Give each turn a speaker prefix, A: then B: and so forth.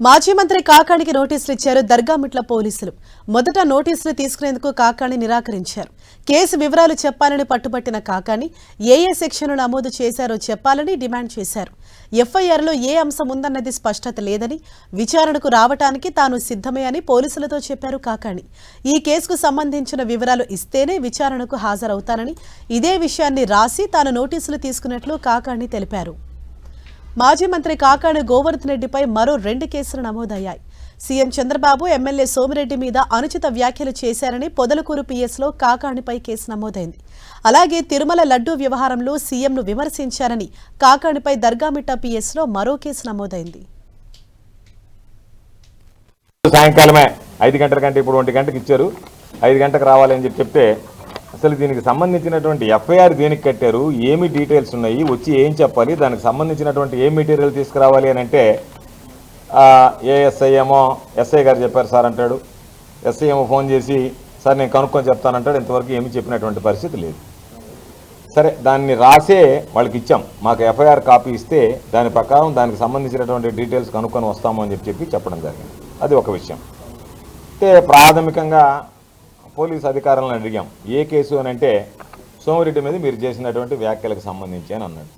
A: మాజీ మంత్రి కాకాణికి నోటీసులు ఇచ్చారు దర్గామిట్ల పోలీసులు. మొదట నోటీసులు తీసుకునేందుకు కాకాణి నిరాకరించారు. కేసు వివరాలు చెప్పాలని పట్టుబట్టిన కాకాణి ఏ సెక్షన్లు నమోదు చేశారో చెప్పాలని డిమాండ్ చేశారు. ఎఫ్ఐఆర్లో ఏ అంశం ఉందన్నది స్పష్టత లేదని, విచారణకు రావటానికి తాను సిద్ధమే అని పోలీసులతో చెప్పారు కాకాణి. ఈ కేసుకు సంబంధించిన వివరాలు ఇస్తేనే విచారణకు హాజరవుతానని, ఇదే విషయాన్ని రాసి తాను నోటీసులు తీసుకున్నట్లు కాకాణి తెలిపారు. మాజీ మంత్రి కాకాణి గోవర్ధన్ రెడ్డిపై మరో 2 కేసులు నమోదయ్యాయి. సీఎం చంద్రబాబు ఎమ్మెల్యే సోమిరెడ్డి మీద అనుచిత వ్యాఖ్యలు చేశారని పొదలకూరు పీఎస్లో కాకాణిపై కేసు నమోదైంది. అలాగే తిరుమల లడ్డూ వ్యవహారంలో సీఎంను విమర్శించారని కాకాణిపై దర్గామిట్ట పీఎస్లో మరో కేసు నమోదైంది.
B: సాయంకాలమే 5 గంటల కంటే ఇప్పుడు 1 గంటకి ఇచ్చారు. 5 గంటకు రావాలని చెప్తే అసలు దీనికి సంబంధించినటువంటి ఎఫ్ఐఆర్ దేనికి కట్టారు, ఏమి డీటెయిల్స్ ఉన్నాయి, వచ్చి ఏం చెప్పాలి, దానికి సంబంధించినటువంటి ఏ మెటీరియల్ తీసుకురావాలి అని అంటే ఏఎస్ఐ ఏమో ఎస్ఐ గారు చెప్పారు సార్ అంటాడు. ఎస్ఐ ఏమో ఫోన్ చేసి సార్ నేను కనుక్కొని చెప్తానంటాడు. ఇంతవరకు ఏమీ చెప్పినటువంటి పరిస్థితి లేదు. సరే దాన్ని రాసే వాళ్ళకి ఇచ్చాం, మాకు ఎఫ్ఐఆర్ కాపీ ఇస్తే దాని ప్రకారం దానికి సంబంధించినటువంటి డీటెయిల్స్ కనుక్కొని వస్తాము అని చెప్పడం జరిగింది. అది ఒక విషయం. అయితే ప్రాథమికంగా పోలీసు అధికారులను అడిగాం, ఏ కేసు అని అంటే సోమిరెడ్డి మీద మీరు చేసినటువంటి వ్యాఖ్యలకు సంబంధించి అని అన్నాడు.